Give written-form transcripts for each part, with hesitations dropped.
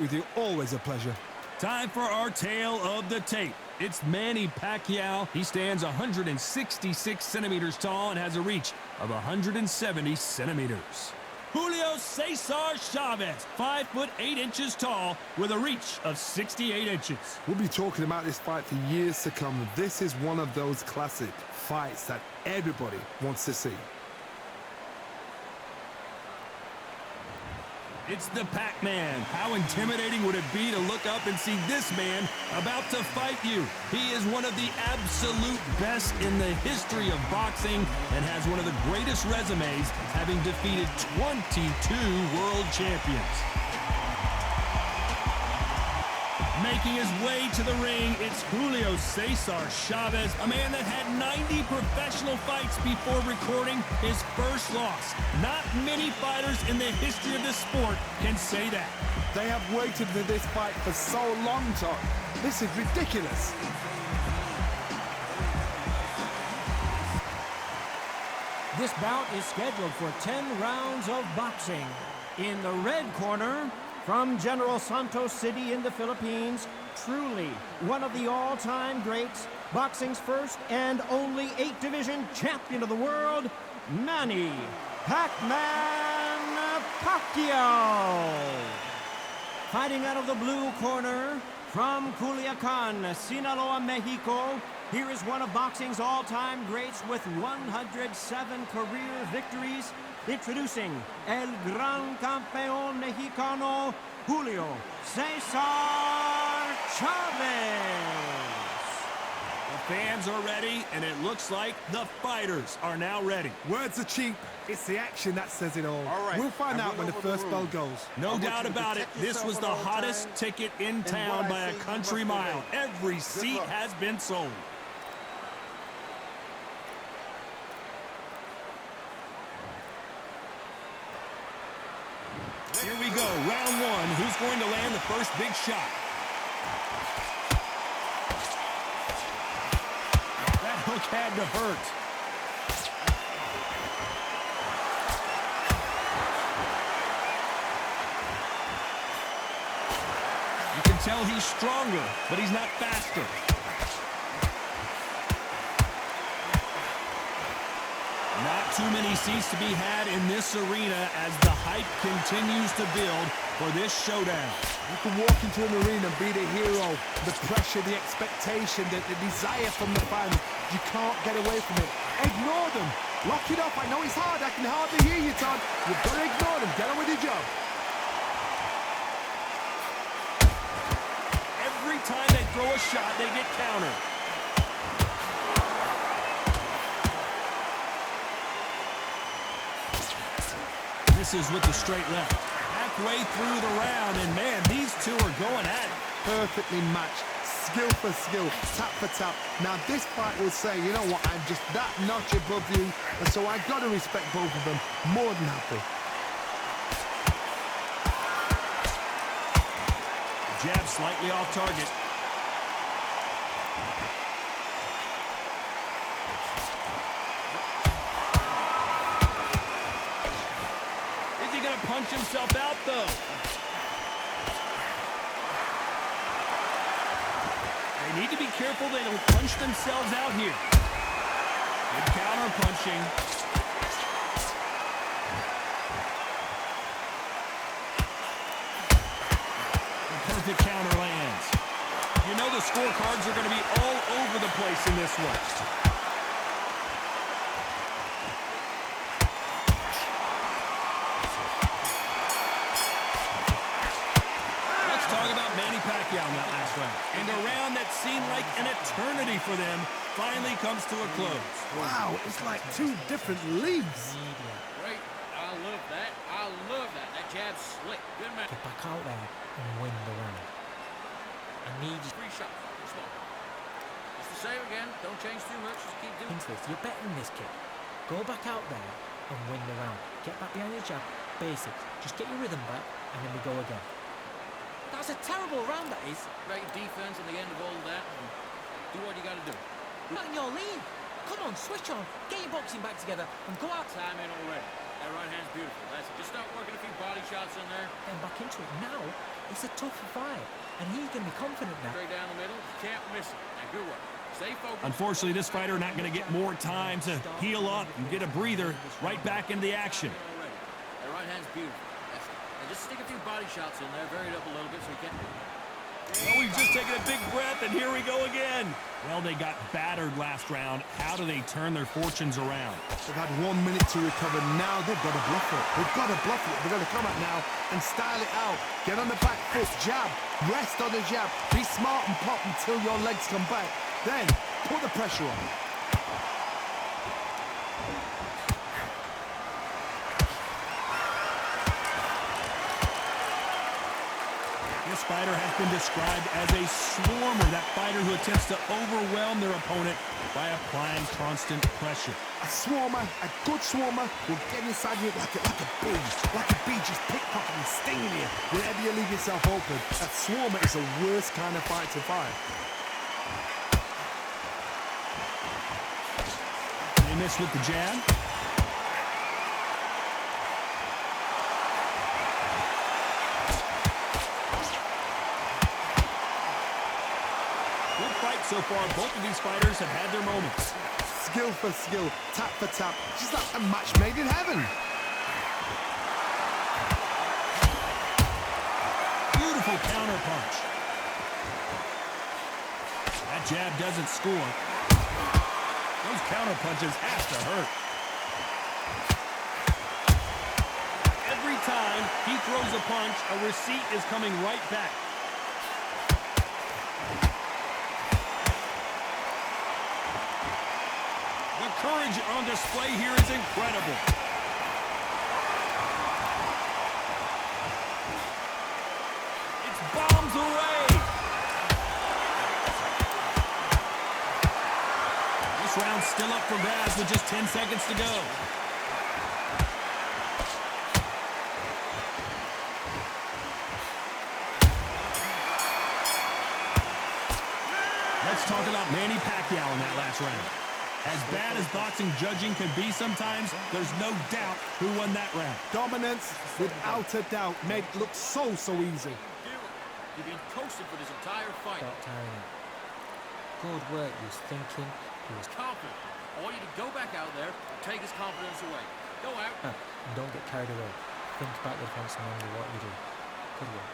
with you. Always a pleasure. Time for our tale of the tape. It's Manny Pacquiao. He stands 166 centimeters tall and has a reach of 170 centimeters. Julio Cesar Chavez, 5'8" tall with a reach of 68 inches. We'll be talking about this fight for years to come. This is one of those classic fights that everybody wants to see. It's the Pac-Man. How intimidating would it be to look up and see this man about to fight you? He is one of the absolute best in the history of boxing and has one of the greatest resumes, having defeated 22 world champions. Making his way to the ring, it's Julio Cesar Chavez, a man that had 90 professional fights before recording his first loss. Not many fighters in the history of this sport can say that. They have waited for this fight for so long, Tom. This is ridiculous. This bout is scheduled for 10 rounds of boxing. In the red corner, from General Santos City in the Philippines, truly one of the all-time greats, boxing's first and only 8-division champion of the world, Manny Pac-Man Pacquiao. Fighting out of the blue corner, from Culiacan, Sinaloa, Mexico, here is one of boxing's all-time greats with 107 career victories. Introducing El Gran Campeón Mexicano, Julio Cesar Chavez. The fans are ready, and it looks like the fighters are now ready. Words are cheap. It's the action that says it all. All right. We'll find out when the first bell goes. No doubt about it, this was the hottest ticket in town by a country mile. Every seat has been sold. Here we go, round one. Who's going to land the first big shot? That hook had to hurt. You can tell he's stronger, but he's not faster. Not too many seats to be had in this arena as the hype continues to build for this showdown. You can walk into an arena and be the hero. The pressure, the expectation, the desire from the fans. You can't get away from it. Ignore them. Lock it up. I know it's hard. I can hardly hear you, Todd. You've got to ignore them. Get on with your job. Every time they throw a shot, they get countered. Misses with the straight left. Halfway through the round, and man, these two are going at it. Perfectly matched. Skill for skill. Tap for tap. Now, this fight will say, you know what, I'm just that notch above you, and so I've got to respect both of them. More than happy. Jab slightly off target. Punch himself out, though. They need to be careful they don't punch themselves out here. Good counter punching. The perfect counter lands. You know the scorecards are going to be all over the place in this one. Pacquiao in that last round. And a round that seemed like an eternity for them finally comes to a close. Wow, it's like two different leagues. Great. I love that. I love that. That jab's slick. Good man. Get back out there and win the round. I need you. 3 shots. Small. It's the same again. Don't change too much. Just keep doing this. You're better than this kid. Go back out there and win the round. Get back behind your jab. Basics. Just get your rhythm back and then we go again. That's a terrible round, that is. Great defense at the end of all of that. And do what you got to do. Not in your league. Come on, switch on. Get your boxing back together and go out. Time in already. That right hand's beautiful. That's it. Just start working a few body shots in there. Then back into it now. It's a tough fight, and he's going to be confident now. Straight down the middle. Can't miss it. Now, good work. Stay focused. Unfortunately, this fighter not going to get more time to heal up and get a breather. Right back into the action. Already. That right hand's beautiful. That's it. Now just stick a few body shots in there. Vary it up a little bit so he can't. Oh, he's just taking a big breath, and here we go again. Well, they got battered last round. How do they turn their fortunes around? They've had 1 minute to recover. Now they've got to bluff it. They've got to bluff it. They've got to come out now and style it out. Get on the back foot, jab, rest on the jab. Be smart and pop until your legs come back. Then put the pressure on. This fighter has been described as a swarmer, that fighter who attempts to overwhelm their opponent by applying constant pressure. A swarmer, a good swarmer, will get inside you like a bee. Like a bee just pickpocketing, stinging you whenever you leave yourself open. A swarmer is the worst kind of fight to fight. They miss with the jab. Good fight so far. Both of these fighters have had their moments. Skill for skill, tap for tap. Just like a match made in heaven. Beautiful counter punch. That jab doesn't score. Those counter punches have to hurt. Every time he throws a punch, a receipt is coming right back. The courage on display here is incredible. It's bombs away. This round's still up for grabs with just 10 seconds to go. Let's talk about Manny Pacquiao in that last round. As bad as boxing judging can be sometimes, there's no doubt who won that round. Dominance, without a doubt, made it look so easy. You've been coasting for this entire fight. Stop tiring him. Good work. He was thinking. He was Confident. I want you to go back out there and take his confidence away. Go out. and don't get carried away. Think about the defense and remember what you do. Good work.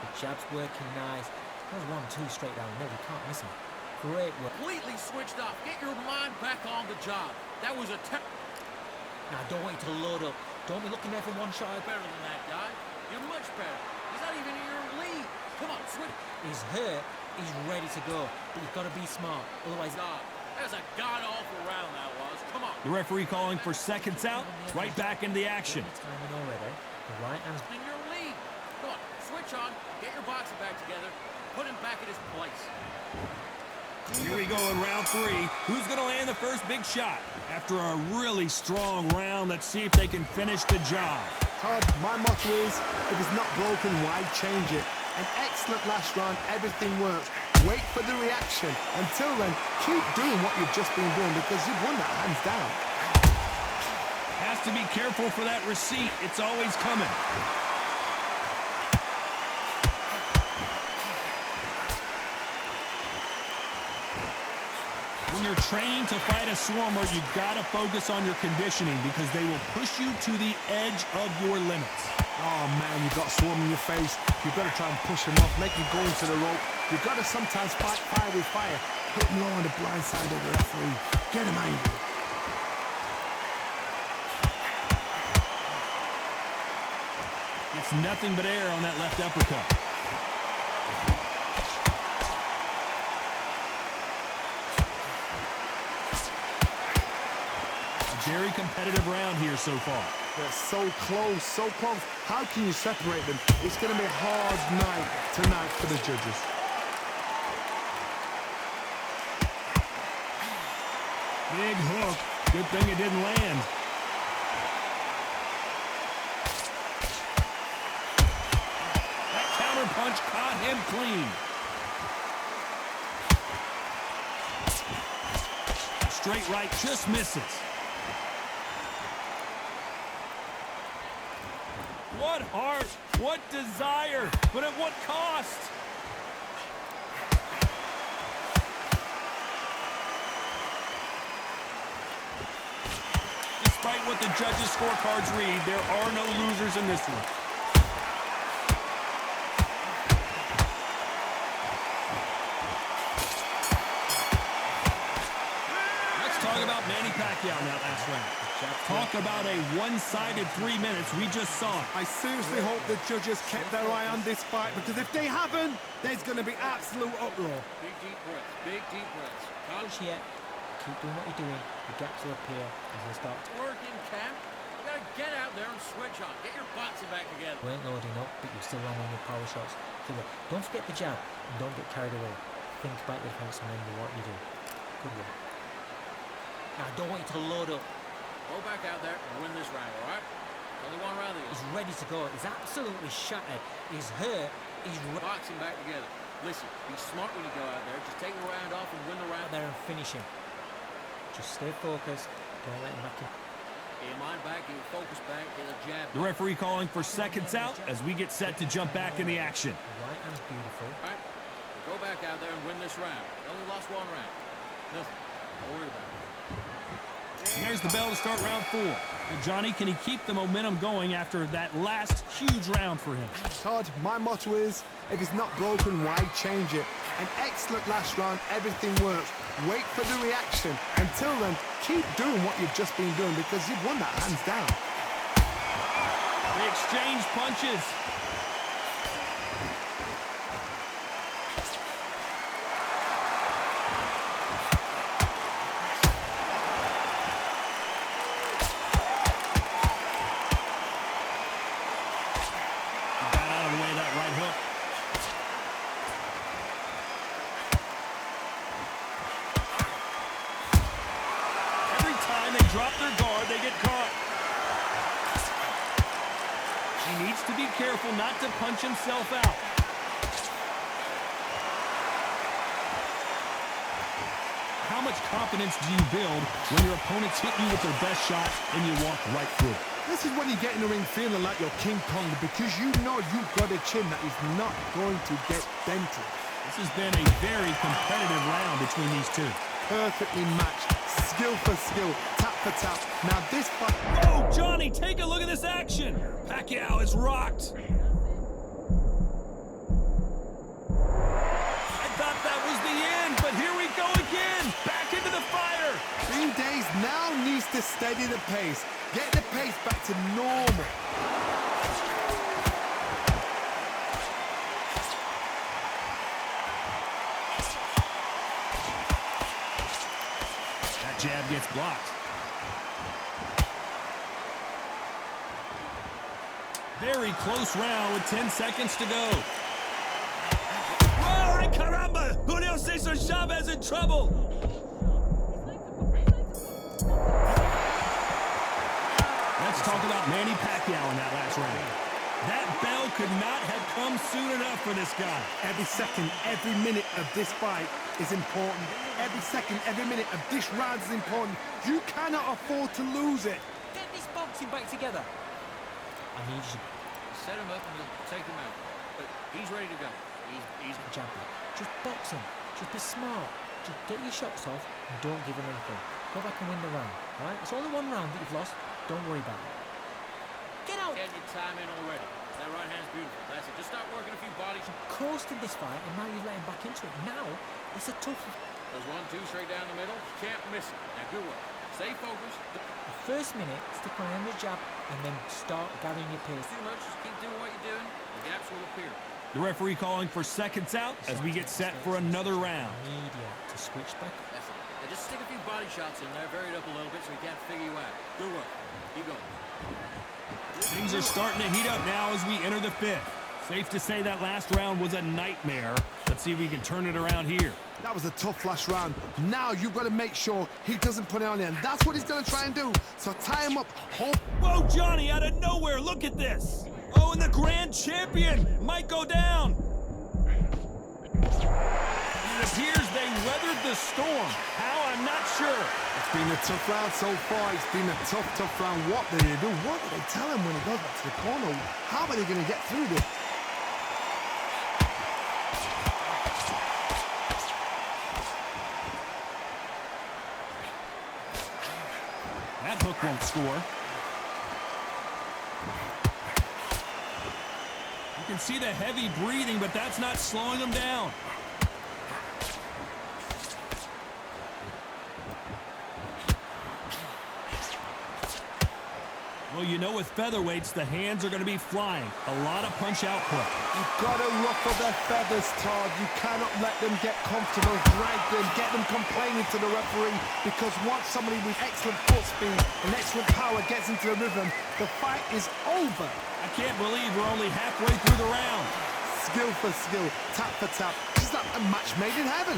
The jab's working nice. There's 1-2 straight down the middle. You can't miss him. Great work. Completely switched off. Get your mind back on the job. That was a Now, I don't want you to load up. Don't be looking there for one shot. better than that guy. You're much better. He's not even in your league. Come on, switch. He's hurt. He's ready to go. But you've got to be smart. Otherwise, God, that was a god-awful round that was. Come on. The referee calling for seconds out, right back into the action. timing already. The right hand's In your league. Come on, switch on. Get your boxing back together. Put him back in his place. Here we go in round 3. Who's going to land the first big shot? After a really strong round, let's see if they can finish the job. Todd, my motto is, if it's not broken, why change it? An excellent last round, everything works. Wait for the reaction. Until then, keep doing what you've just been doing because you've won that hands down. Has to be careful for that receipt. It's always coming. When you're training to fight a swarmer, you've got to focus on your conditioning because they will push you to the edge of your limits. Oh man, you've got a swarm in your face. You've got to try and push him off, make him go into the rope. You've got to sometimes fight fire with fire. Hit him low on the blind side of the referee. Get him angry. It's nothing but air on that left uppercut. Very competitive round here so far. They're so close, so close. How can you separate them? It's going to be a hard night tonight for the judges. Big hook. Good thing it didn't land. That counter punch caught him clean. Straight right just misses. What heart, what desire, but at what cost? Despite what the judges' scorecards read, there are no losers in this one. Let's talk about Manny Pacquiao in that last round. Talk about a one-sided 3 minutes. We just saw it. I seriously hope the judges kept their eye on this fight, because if they haven't, there's going to be absolute uproar. Big deep breaths. Big deep breaths. College yet. Keep doing what you're doing. The gaps will appear as they start to Work in camp. You gotta get out there and switch on. Get your boxing back together. weren't loading up, but you're still landing with power shots. So don't forget the jab and don't get carried away. Think about the defense and remember what you do. Good one. Now, I don't want you to load up. Go back out there and win this round, all right? Only one round of He's this. ready to go. He's absolutely shattered. He's hurt. He's Boxing back together. Listen, be smart when you go out there. Just take the round off and win the round. out there and finish him. Just stay focused. Don't let him back in. Get your mind back, get your focus back, get a jab. The referee calling for seconds out as we get set to jump back in the action. The right hand's beautiful. All right? Go back out there and win this round. You only lost one round. Nothing. Don't worry about it. And there's the bell to start round 4. And Johnny, can he keep the momentum going after that last huge round for him? Todd, my motto is, if it's not broken, why change it? An excellent last round, everything works. Wait for the reaction. Until then, keep doing what you've just been doing, because you've won that hands down. They exchange punches. Got out of the way of that right hook. Every time they drop their guard, they get caught. He needs to be careful not to punch himself out. How much confidence do you build when your opponents hit you with their best shot and you walk right through it? This is when you get in the ring feeling like you're King Kong, because you know you've got a chin that is not going to get dented. This has been a very competitive round between these two. Perfectly matched, skill for skill, tap for tap. Now this fight... Oh, Johnny, take a look at this action. Pacquiao is rocked. I thought that was the end, but here we go again. Back into the fire. 3 days now needs to steady the pace. Get the pace back to normal. That jab gets blocked. Very close round with 10 seconds to go. Whoa, ay caramba! Julio Cesar Chavez in trouble. Let's talk about Manny Pacquiao in that last round. That bell could not have come soon enough for this guy. Every second, every minute of this fight is important. Every second, every minute of this round is important. You cannot afford to lose it. Get this boxing back together. I need you Set him up and you'll take him out. But he's ready to go. He's to jab him. Just box him. Just be smart. Just get your shots off and don't give him anything. Go back and win the round. Right? It's only one round that you've lost. Don't worry about it. Get out! getting your time in already. That right hand's beautiful. That's it. Just start working a few bodies. Coasted this fight, and now you're letting back into it. Now, it's a tough... There's 1-2 straight down the middle. Can't miss it. Now, good work. Stay focused. The first minute, stick around the jab, and then start gathering your pace. Too much. Just keep doing what you're doing. The gaps will appear. The referee calling for seconds out as we get set for another round. Media to switch back. That's it. Now, just stick a few body shots in there. Vary it up a little bit so he can't figure you out. Good work. Keep going. Things are starting to heat up now as we enter the fifth. Safe to say that last round was a nightmare. Let's see if we can turn it around here. That was a tough last round. Now you've got to make sure he doesn't put it on there. And that's what he's going to try and do. So tie him up. Hold. Whoa, Johnny, out of nowhere, look at this. Oh, and the grand champion might go down. It appears they weathered the storm. How? I'm not sure. It's been a tough round so far. It's been a tough round. What do they do? What do they tell him when he goes back to the corner? How are they going to get through this? That hook won't score. You can see the heavy breathing, but that's not slowing him down. Well, you know with featherweights, the hands are going to be flying. A lot of punch output. You've got to ruffle their feathers, Todd. You cannot let them get comfortable, drag them, get them complaining to the referee, because once somebody with excellent foot speed and excellent power gets into the rhythm, the fight is over. I can't believe we're only halfway through the round. Skill for skill, tap for tap. It's like a match made in heaven.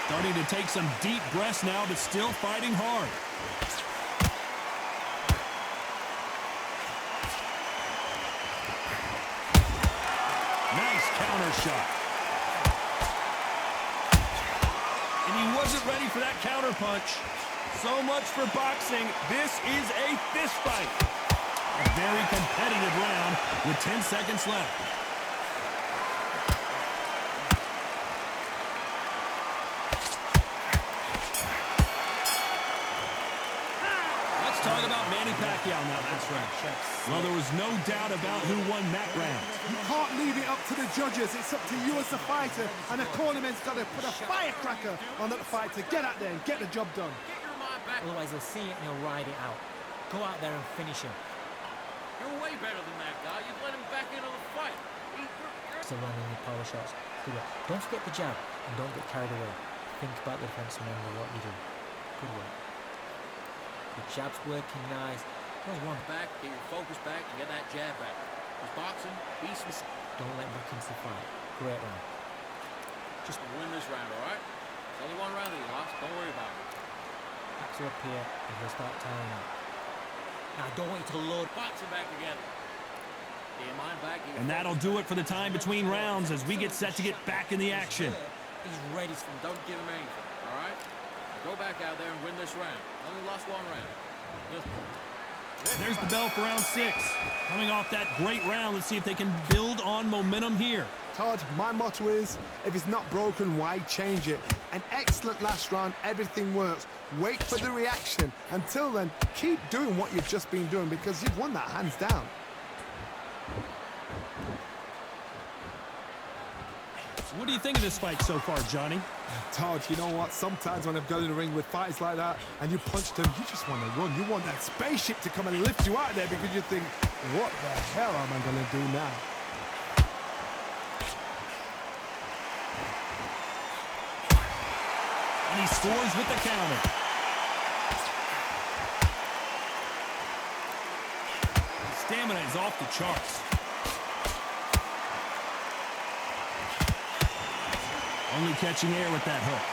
Starting to take some deep breaths now, but still fighting hard. Nice counter shot. And he wasn't ready for that counter punch. So much for boxing. This is a fist fight. A very competitive round with 10 seconds left. Let's talk about Manny Pacquiao now. That's right. Well, there was no doubt about who won that round. You can't leave it up to the judges. It's up to you as the fighter, and the cornerman's got to put a firecracker on that fighter. Get out there and get the job done. Otherwise, he'll see it and he'll ride it out. Go out there and finish him. You're way better than that guy. You've let him back into the fight. Still landing your power shots. Good work. Don't forget the jab and don't get carried away. Think about the defense and remember what you do. Good work. The jab's working nice. There's one. Back, get your focus back, and get that jab back. He's boxing, be some... Don't let back into the fight. Great round. Just win this round, all right? It's only one round that you lost. Don't worry about it. Backs are up here and he'll start tying out. Now, I don't want you to load. Boxing back together. Get your mind back. And that'll do it for the time between rounds as we get set to get back in the action. He's ready. Don't give him anything, all right? Go back out there and win this round. Only lost one round. There's the bell for round 6. Coming off that great round, let's see if they can build on momentum here. Todd, my motto is, if it's not broken, why change it? An excellent last round, everything works. Wait for the reaction. Until then, keep doing what you've just been doing because you've won that hands down. What do you think of this fight so far, Johnny? Todd, you know what? Sometimes when I've got in the ring with fights like that and you punch them, you just want to run. You want that spaceship to come and lift you out there because you think, what the hell am I going to do now? And he scores with the counter. His stamina is off the charts. Only catching air with that hook.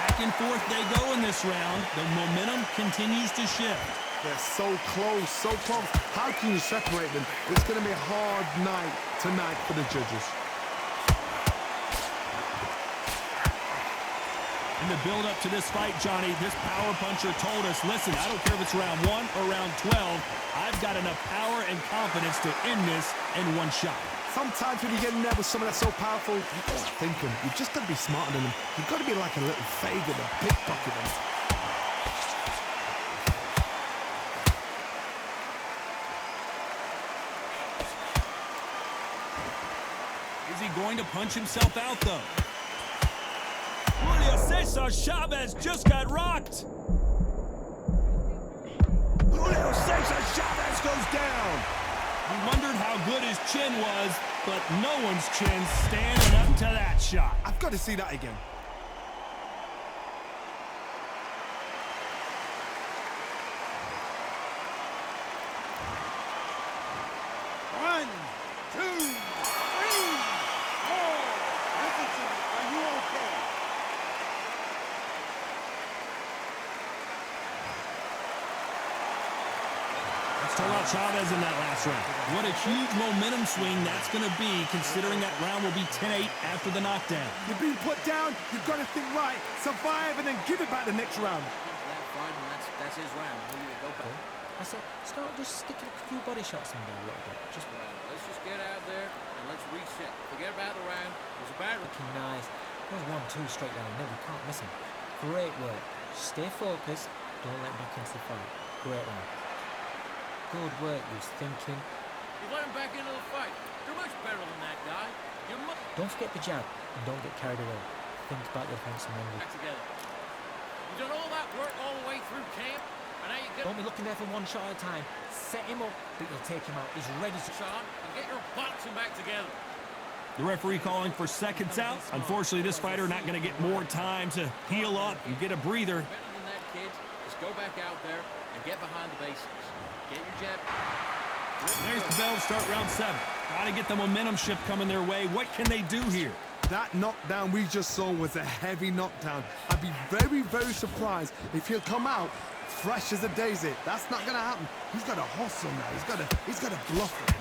Back and forth they go in this round. The momentum continues to shift. They're so close, so close. How can you separate them? It's going to be a hard night tonight for the judges. In the build-up to this fight, Johnny, this power puncher told us, listen, I don't care if it's round 1 or round 12, I've got enough power and confidence to end this in one shot. Sometimes when you get in there with someone that's so powerful, you just think them. You've just got to be smarter than them. You've got to be like a little Fagin or pickpocket them. Is he going to punch himself out, though? Julio Cesar Chavez just got rocked. Julio Cesar Chavez goes down. We wondered how good his chin was, but no one's chin standing up to that shot. I've got to see that again. One, two, three, four. Listen to me. Are you okay? Talk about Chavez in that last round. What a huge momentum swing that's going to be, considering that round will be 10-8 after the knockdown. You've been put down, you've got to think right, survive, and then give it back the next round. That fight, and that's his round. Julio, go back. I said, start just sticking a few body shots in there a little bit. Just Let's just get out there and let's reset. Forget about the round. It was a bad round. looking nice. There's 1-2 straight down. No, we can't miss him. Great work. Stay focused. Don't let him back into the fight. Great round. Good work. He was thinking. You let him back into the fight. You're much better than that guy. You're much Don't forget the jab and don't get carried away. Think about the defense and then back together. You've done all that work all the way through camp, and now you get don't be looking there for one shot at a time. Set him up, but you'll take him out. He's ready to shot and get your boxing back together. The referee calling for seconds out. Unfortunately, this fighter not going to get more time to heal up. You get a breather. Better than that, kids. Just go back out there and get behind the basics. Get your jab. There's the bell to start round 7. Got to get the momentum shift coming their way. What can they do here? That knockdown we just saw was a heavy knockdown. I'd be very, very surprised if he'll come out fresh as a daisy. That's not going to happen. He's got to hustle now. He's got to bluff it.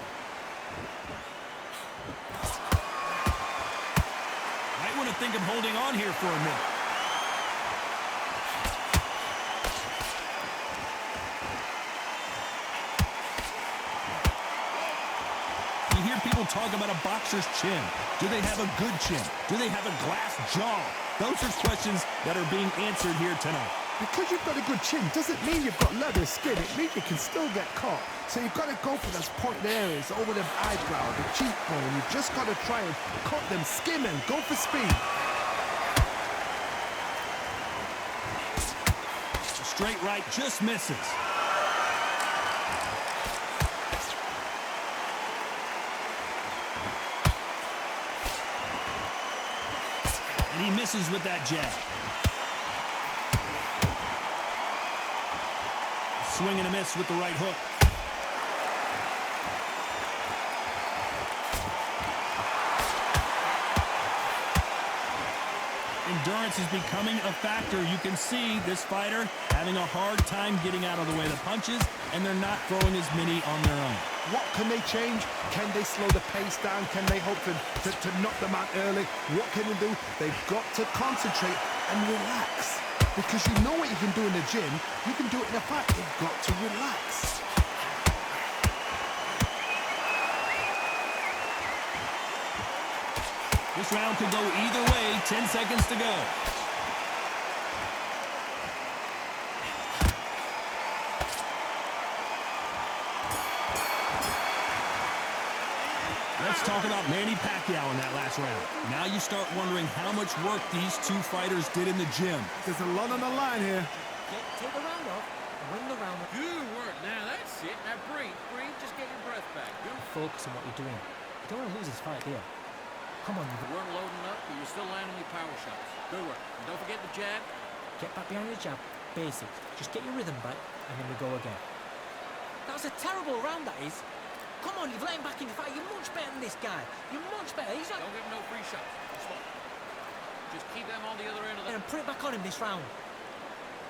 Might want to think of holding on here for a minute. You hear people talk about a boxer's chin. Do they have a good chin? Do they have a glass jaw? Those are questions that are being answered here tonight. Because you've got a good chin doesn't mean you've got leather skin. It means you can still get caught. So you've got to go for those pointed areas over the eyebrow, the cheekbone. You've just got to try and cut them, skim them, go for speed. Straight right just misses. And he misses with that jab. Swing and a miss with the right hook. Endurance is becoming a factor. You can see this fighter having a hard time getting out of the way of the punches, and they're not throwing as many on their own. What can they change? Can they slow the pace down? Can they hope to knock them out early? What can they do? They've got to concentrate and relax. Because you know what you can do in the gym, you can do it in a fight. You've got to relax. This round could go either way. 10 seconds to go. Let's talk about Manny Pacquiao in that last round. Now you start wondering how much work these two fighters did in the gym. There's a lot on the line here. take the round off and win the round. Good work. Now that's it. Now breathe. Just get your breath back. Good. Focus on what you're doing. You don't want to lose this fight, do you? Come on, You weren't loading up, but you're still landing your power shots. Good work. And don't forget the jab. get back behind your jab. Basic. Just get your rhythm back, and then we go again. That was a terrible round, that is. Come on, you've let him back in the fight. You're much better than this guy. You're much better. He's not... Don't give him no free shots. Just keep them on the other end of the... And put it back on him this round.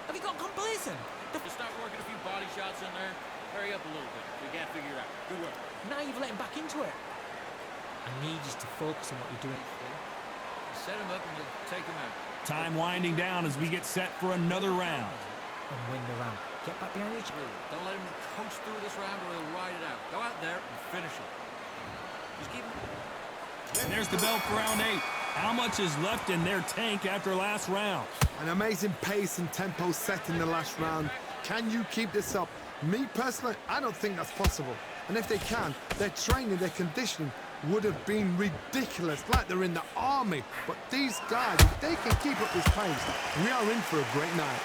Have you got complacent? Just start working a few body shots in there. Hurry up a little bit. We can't figure it out. Good work. Now you've let him back into it. I need you to focus on what you're doing. Set him up and you'll take him out. Time winding down as we get set for another round. And win the round. Get back behind your jab. Don't let him coast through this round or he'll ride it out. Go out there and finish it. Just keep him... And there's the bell for round 8. How much is left in their tank after last round? An amazing pace and tempo set in the last round. Can you keep this up? Me personally, I don't think that's possible. And if they can, their training, their conditioning would have been ridiculous, like they're in the army. But these guys, if they can keep up this pace, we are in for a great night.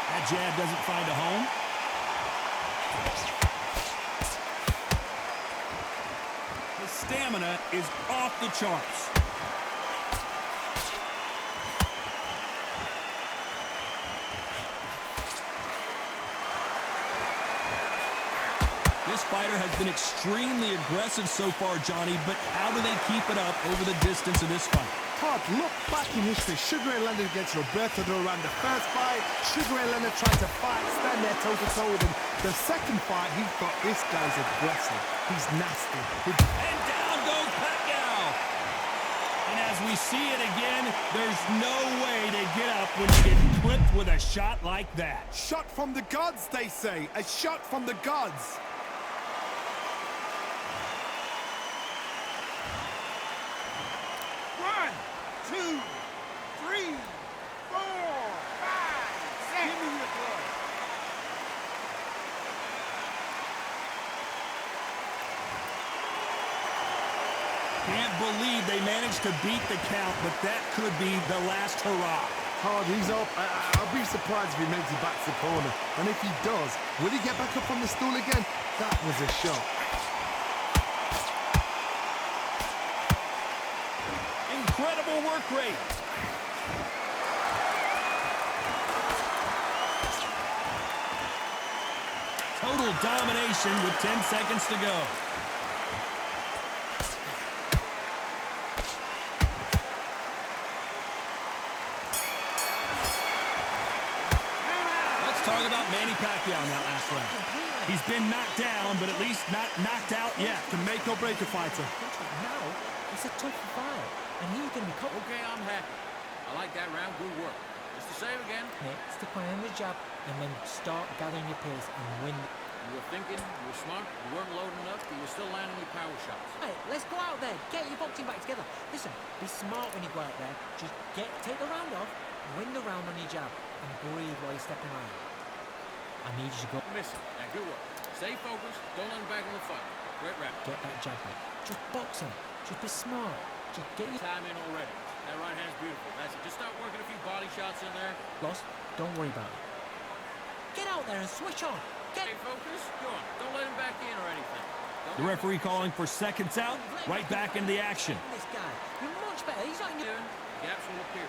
That jab doesn't find a home. His stamina is off the charts. This fighter has been extremely aggressive so far, Johnny, but how do they keep it up over the distance of this fight? Todd, look back in history. Sugar Ray Leonard against Roberto Duran. The first fight, Sugar Ray Leonard tried to fight, stand there toe-to-toe with him. The second fight, he thought, this guy's aggressive. He's nasty. And down goes Pacquiao. And as we see it again, there's no way to get up when you get clipped with a shot like that. Shot from the gods, they say. A shot from the gods. One, two, three, four, five, six. Give me your glove. Can't believe they managed to beat the count, but that could be the last hurrah. Todd, he's up. I'll be surprised if he makes it back to the corner. And if he does, will he get back up on the stool again? That was a shot. Incredible work rate. Total domination with 10 seconds to go. Let's talk about Manny Pacquiao in that last round. He's been knocked down, but at least not knocked out yet. Can make or break a fighter. Now, it's a tough fight, and he's going to be covered. Okay, I'm happy. I like that round. Good work. Just the same again. Mate, stick on the jab, and then start gathering your pace and win. You were thinking, you were smart, you weren't loading enough, but you were still landing your power shots. Hey, let's go out there. Get your boxing back together. Listen, be smart when you go out there. Just take the round off, win the round on your jab, and breathe while you're stepping around. I need you to go. Missing. Now, good work. Stay focused. Don't let him back in the fight. Great rap. Get that jab back. Just box him. Just be smart. Just get your Time in already. That right hand's beautiful. That's it. Just start working a few body shots in there. loss. Don't worry about it. Get out there and switch on. Get. Stay focused. Go on. Don't let him back in or anything. The referee calling for seconds out, right back into the action. This guy. You're much better. He's not in your. Gaps will appear.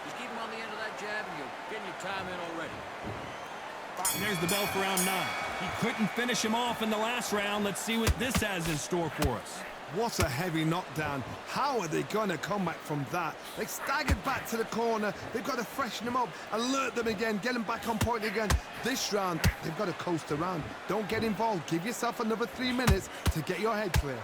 Just keep him on the end of that jab and you're getting your time in already. And there's the bell for round 9. He couldn't finish him off in the last round. Let's see what this has in store for us. What a heavy knockdown. How are they going to come back from that? They staggered back to the corner. They've got to freshen them up, alert them again, get them back on point again. This round, they've got to coast around. Don't get involved. Give yourself another 3 minutes to get your head clear.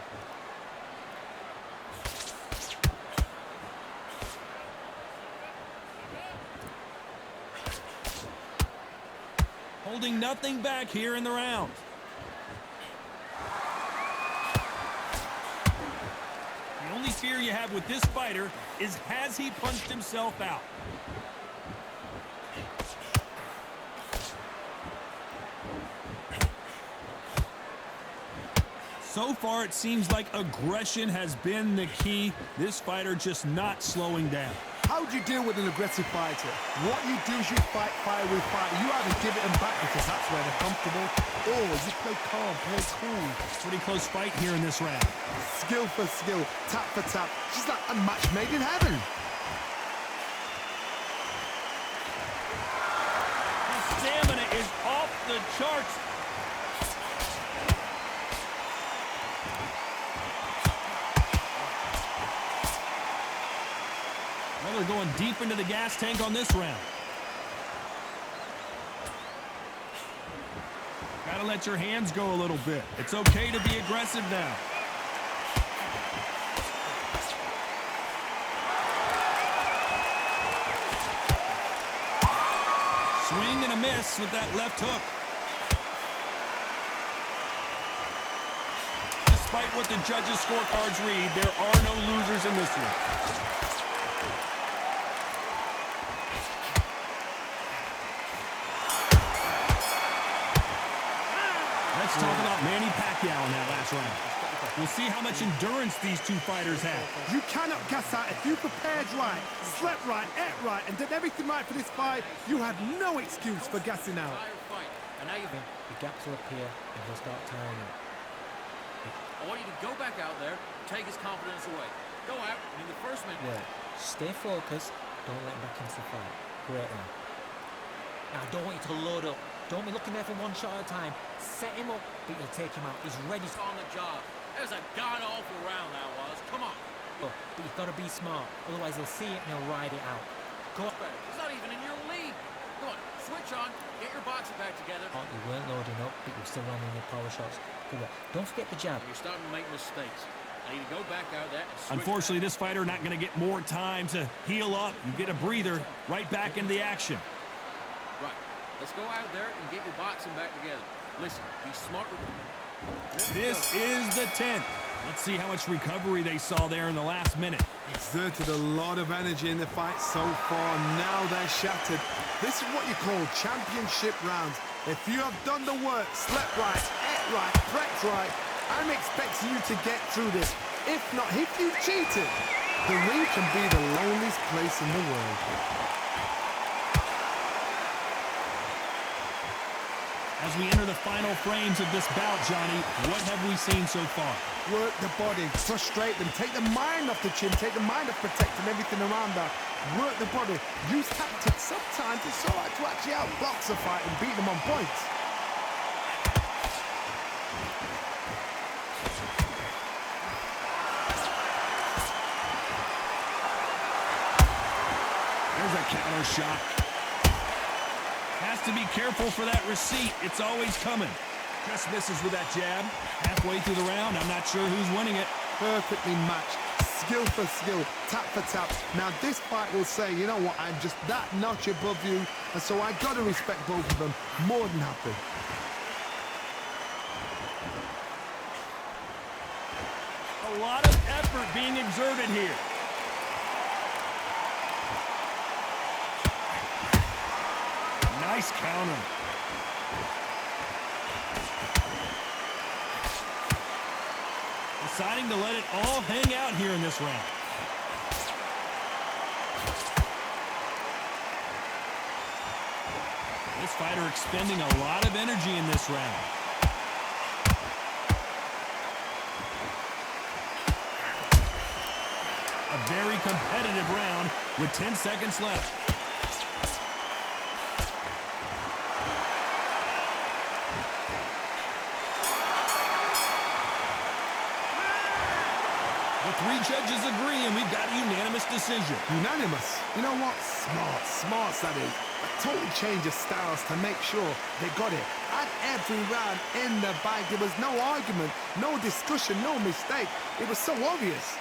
Holding nothing back here in the round. The only fear you have with this fighter is, has he punched himself out? So far, it seems like aggression has been the key. This fighter just not slowing down. How do you deal with an aggressive fighter? What you do is you fight fire with fire. You either give it them back because that's where they're comfortable, or you play calm, play cool. Pretty close fight here in this round. Skill for skill, tap for tap. Just like a match made in heaven. His stamina is off the charts. Well, they're going deep into the gas tank on this round. Gotta let your hands go a little bit. It's okay to be aggressive now. Swing and a miss with that left hook. Despite what the judges' scorecards read, there are no losers in this one. Let's talk about Manny Pacquiao in that last round. We'll see how much endurance these two fighters have. You cannot gas out. If you prepared right, slept right, ate right, and did everything right for this fight, you had no excuse for gassing out. Entire fight. And now you've been. The gaps will appear and he'll start tiring you. I want you to go back out there, take his confidence away. Go out, and in the first minute. Yeah. Stay focused. Don't let him back into the fight. Great round. Now, I don't want you to load up. Don't be looking there for one shot at a time. Set him up, but you'll take him out. He's ready. On the job. That was a god-awful round that was. Come on. But you've got to be smart, otherwise they'll see it and they'll ride it out. Go on. He's not even in your league. Go on, switch on, get your boxing back together. Oh, you weren't loading up, but you're still landing your power shots. Good work. Don't forget the jab. You're starting to make mistakes. I need to go back out there and switch. Unfortunately, this fighter not going to get more time to heal up. You get a breather, right back into the action. Right. Let's go out there and get your boxing back together. Listen, be smart with it. This is the 10th. Let's see how much recovery they saw there in the last minute. Exerted a lot of energy in the fight so far. Now they're shattered. This is what you call championship rounds. If you have done the work, slept right, ate right, prepped right, I'm expecting you to get through this. If not, if you've cheated, the ring can be the loneliest place in the world. As we enter the final frames of this bout, Johnny, what have we seen so far? Work the body, frustrate them, take the mind off the chin, take the mind off protecting everything around that. Work the body, use tactics. Sometimes it's all right to actually outbox a fight and beat them on points. There's a counter shot. Has to be careful for that receipt. It's always coming. Just misses with that jab. Halfway through the round, I'm not sure who's winning it. Perfectly matched. Skill for skill, tap for tap. Now this fight will say, you know what, I'm just that notch above you, and so I got to respect both of them. More than happy. A lot of effort being exerted here. Nice counter. Deciding to let it all hang out here in this round. This fighter expending a lot of energy in this round. A very competitive round with 10 seconds left. Three judges agree, and we've got a unanimous decision. Unanimous? You know what? Smart, that is. A total change of styles to make sure they got it. At every round in the bag, there was no argument, no discussion, no mistake. It was so obvious.